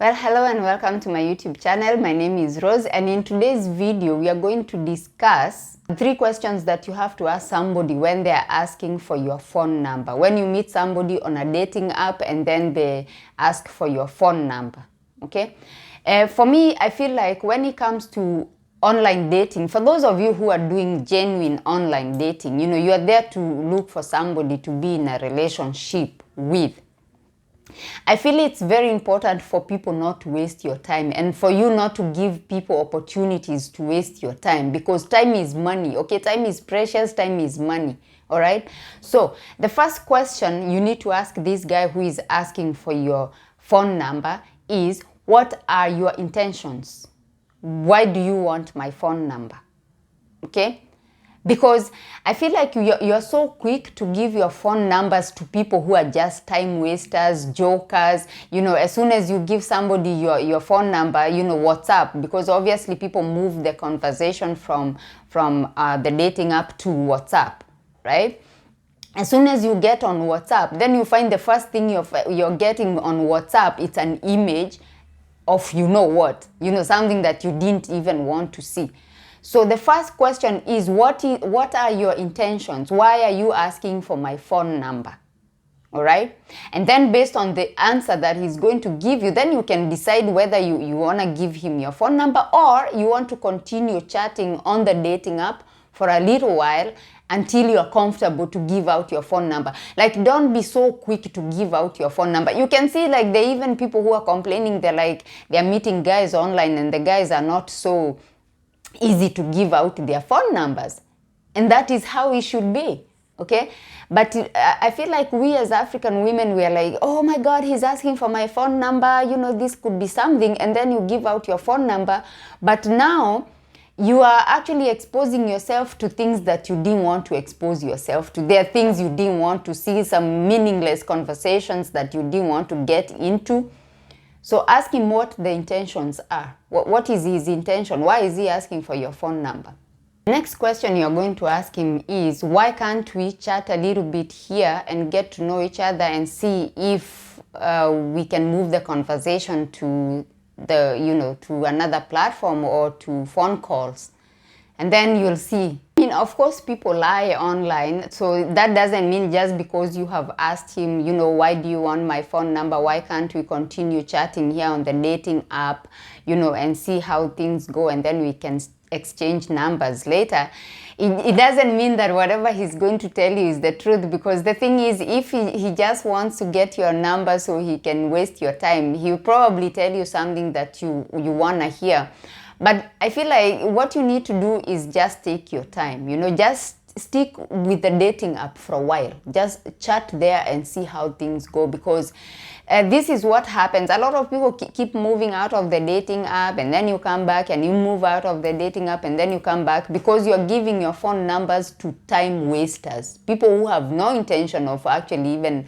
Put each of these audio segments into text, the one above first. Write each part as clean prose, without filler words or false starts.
Well, hello and welcome to my YouTube channel. My name is Rose, and in today's video we are going to discuss 3 questions that you have to ask somebody when they are asking for your phone number. When you meet somebody on a dating app and then they ask for your phone number, okay? For me, I feel like when it comes to online dating, for those of you who are doing genuine online dating, you are there to look for somebody to be in a relationship with. I feel it's very important for people not to waste your time and for you not to give people opportunities to waste your time, because time is money, okay? Time is precious, time is money, all right? So the first question you need to ask this guy who is asking for your phone number is, what are your intentions? Why do you want my phone number? Okay? Because I feel like you're so quick to give your phone numbers to people who are just time wasters, jokers. As soon as you give somebody your phone number, WhatsApp, because obviously people move the conversation from the dating app to WhatsApp, right? As soon as you get on WhatsApp, then you find the first thing you're getting on WhatsApp, it's an image of something that you didn't even want to see. So the first question is, what are your intentions? Why are you asking for my phone number? All right? And then based on the answer that he's going to give you, then you can decide whether you want to give him your phone number or you want to continue chatting on the dating app for a little while until you're comfortable to give out your phone number. Like, don't be so quick to give out your phone number. You can see, like, there are even people who are complaining they're meeting guys online and the guys are not so easy to give out their phone numbers, and that is how it should be, okay? But I feel like we as African women, we are like, oh my God, he's asking for my phone number, this could be something, and then you give out your phone number, but now you are actually exposing yourself to things that you didn't want to expose yourself to. There are things you didn't want to see, some meaningless conversations that you didn't want to get into. So ask him what the intentions are. What is his intention? Why is he asking for your phone number? The next question you're going to ask him is, why can't we chat a little bit here and get to know each other and see if we can move the conversation to to another platform or to phone calls? And then you'll see. Of course, people lie online, so that doesn't mean just because you have asked him, why do you want my phone number? Why can't we continue chatting here on the dating app, and see how things go, and then we can exchange numbers later. It doesn't mean that whatever he's going to tell you is the truth, because the thing is, if he just wants to get your number so he can waste your time, he'll probably tell you something that you want to hear. But I feel like what you need to do is just take your time, just stick with the dating app for a while. Just chat there and see how things go, because this is what happens. A lot of people keep moving out of the dating app, and then you come back, and you move out of the dating app, and then you come back, because you're giving your phone numbers to time wasters, people who have no intention of actually even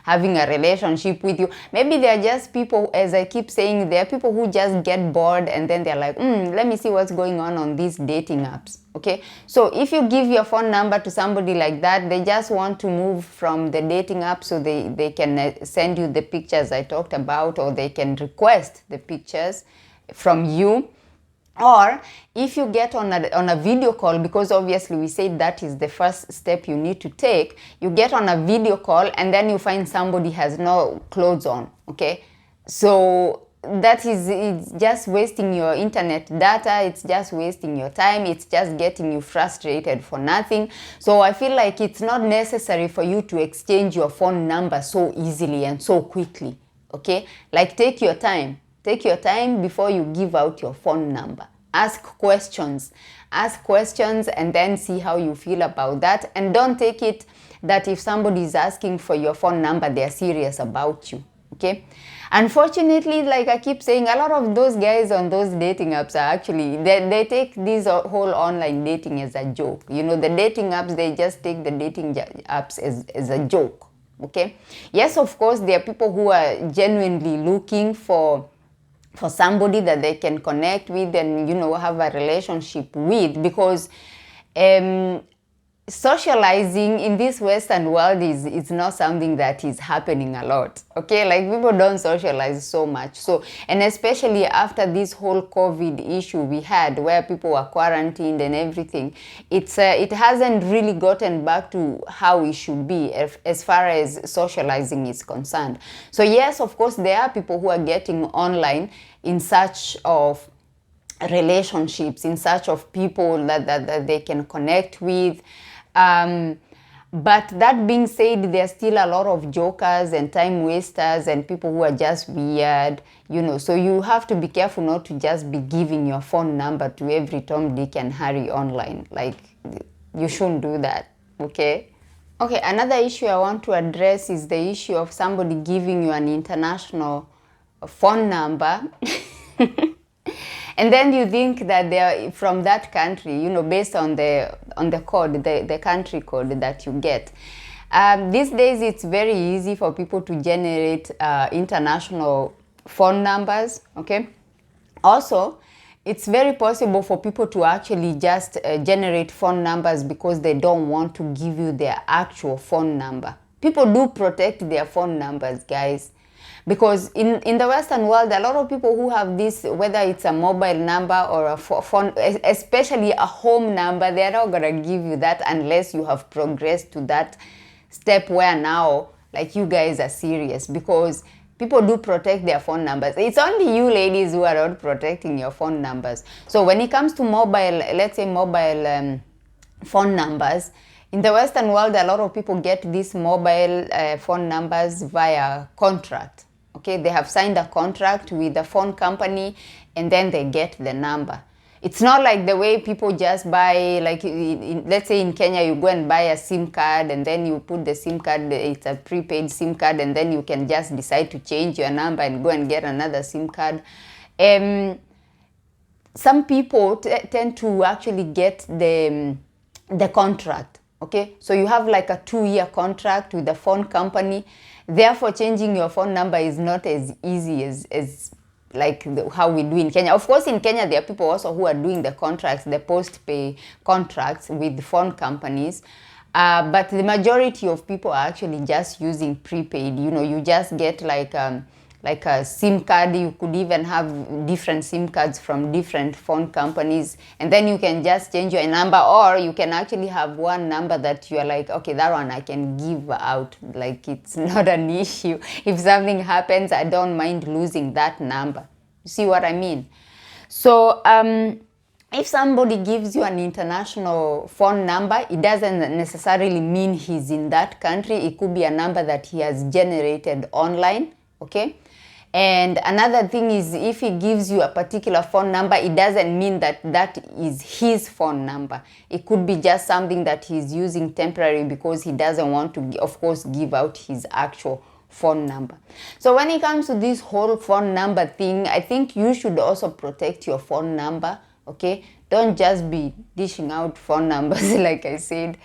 having a relationship with you. Maybe they're just people, as I keep saying, they're people who just get bored and then they're like, let me see what's going on these dating apps, okay? So if you give your phone number to somebody like that, they just want to move from the dating app so they can send you the pictures I talked about, or they can request the pictures from you. Or if you get on a video call, because obviously we said that is the first step you need to take, you get on a video call and then you find somebody has no clothes on, okay? So it's just wasting your internet data, it's just wasting your time, it's just getting you frustrated for nothing. So I feel like it's not necessary for you to exchange your phone number so easily and so quickly, okay? Like, take your time. Take your time before you give out your phone number. Ask questions. Ask questions and then see how you feel about that. And don't take it that if somebody is asking for your phone number, they're serious about you, okay? Unfortunately, like I keep saying, a lot of those guys on those dating apps are actually, they take this whole online dating as a joke. The dating apps, they just take the dating apps as a joke, okay? Yes, of course, there are people who are genuinely looking for somebody that they can connect with and have a relationship with, because socializing in this Western world is not something that is happening a lot. Okay, like people don't socialize so much. So, and especially after this whole COVID issue we had, where people were quarantined and everything, it hasn't really gotten back to how it should be as far as socializing is concerned. So yes, of course, there are people who are getting online in search of relationships, in search of people that they can connect with. But that being said, there's still a lot of jokers and time wasters and people who are just weird, you know. So you have to be careful not to just be giving your phone number to every Tom, Dick, and Harry online. Like, you shouldn't do that, okay? Okay, another issue I want to address is the issue of somebody giving you an international phone number. And then you think that they're from that country, you know, based on the code, the country code that you get. These days, it's very easy for people to generate international phone numbers, okay? Also, it's very possible for people to actually just generate phone numbers because they don't want to give you their actual phone number. People do protect their phone numbers, guys. Because in the Western world, a lot of people who have this, whether it's a mobile number or a phone, especially a home number, they're not going to give you that unless you have progressed to that step where now, like, you guys are serious. Because people do protect their phone numbers. It's only you ladies who are not protecting your phone numbers. So when it comes to mobile, let's say mobile phone numbers, in the Western world, a lot of people get these mobile phone numbers via contract. Okay, they have signed a contract with the phone company and then they get the number. It's not like the way people just buy, like, let's say in Kenya, you go and buy a SIM card and then you put the SIM card, it's a prepaid SIM card, and then you can just decide to change your number and go and get another SIM card. Some people tend to actually get the contract. Okay, so you have like a 2-year contract with the phone company. Therefore, changing your phone number is not as easy as like how we do in Kenya. Of course, in Kenya, there are people also who are doing the contracts, the post-pay contracts with phone companies. But the majority of people are actually just using prepaid. You know, you just get like a SIM card. You could even have different SIM cards from different phone companies, and then you can just change your number, or you can actually have one number that you are like, okay, that one I can give out. Like, it's not an issue. If something happens, I don't mind losing that number. You see what I mean? So, if somebody gives you an international phone number, it doesn't necessarily mean he's in that country. It could be a number that he has generated online, okay? And another thing is, if he gives you a particular phone number, it doesn't mean that that is his phone number. It could be just something that he's using temporarily because he doesn't want to, of course, give out his actual phone number. So when it comes to this whole phone number thing, I think you should also protect your phone number, okay? Don't just be dishing out phone numbers like I said.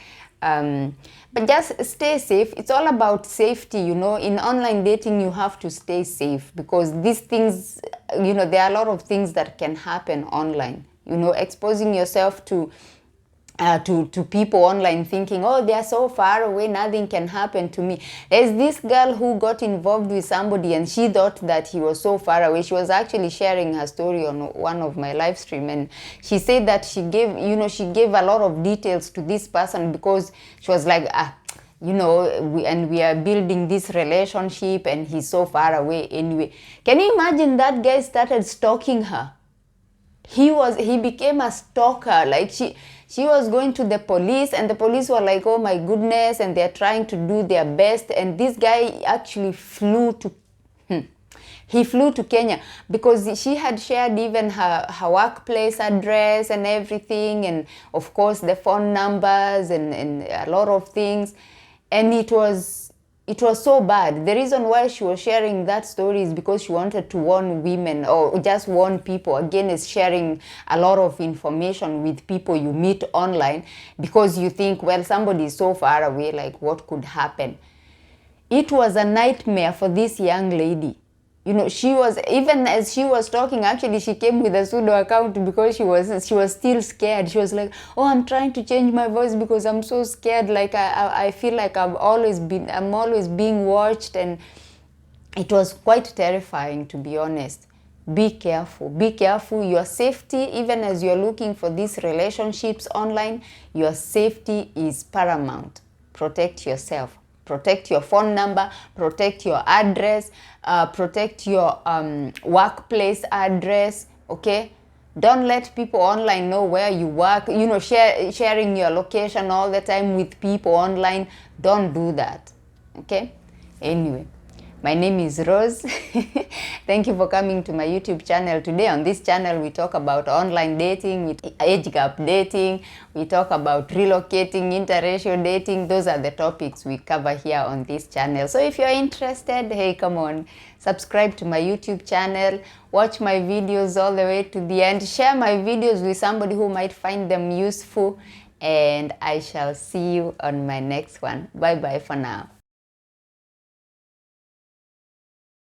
But just stay safe. It's all about safety, you know. In online dating, you have to stay safe because these things, you know, there are a lot of things that can happen online. You know, exposing yourself to people online thinking, oh, they are so far away, nothing can happen to me. There's this girl who got involved with somebody and she thought that he was so far away. She was actually sharing her story on one of my live stream, and she said that she gave a lot of details to this person because she was like, you know, we are building this relationship and he's so far away anyway. Can you imagine that guy started stalking her? He became a stalker. Like, she was going to the police and the police were like, oh my goodness, and they're trying to do their best. And this guy actually flew to Kenya because she had shared even her workplace address and everything, and of course the phone numbers and a lot of things. And it was so bad. The reason why she was sharing that story is because she wanted to warn women or just warn people against sharing a lot of information with people you meet online because you think, well, somebody is so far away, like what could happen? It was a nightmare for this young lady. You know, she was, even as she was talking, actually she came with a pseudo account because she was still scared. She was like, oh, I'm trying to change my voice because I'm so scared, like I feel like I'm always being watched. And it was quite terrifying, to be honest. Be careful, your safety. Even as you're looking for these relationships online, your safety is paramount. Protect yourself. Protect your phone number, protect your address, protect your workplace address, okay? Don't let people online know where you work. You know, sharing your location all the time with people online. Don't do that, okay? Anyway, my name is Rose. Thank you for coming to my YouTube channel. Today on this channel, we talk about online dating, age gap dating, we talk about relocating, interracial dating. Those are the topics we cover here on this channel. So if you're interested, hey, come on, subscribe to my YouTube channel, watch my videos all the way to the end, share my videos with somebody who might find them useful, and I shall see you on my next one. Bye bye for now.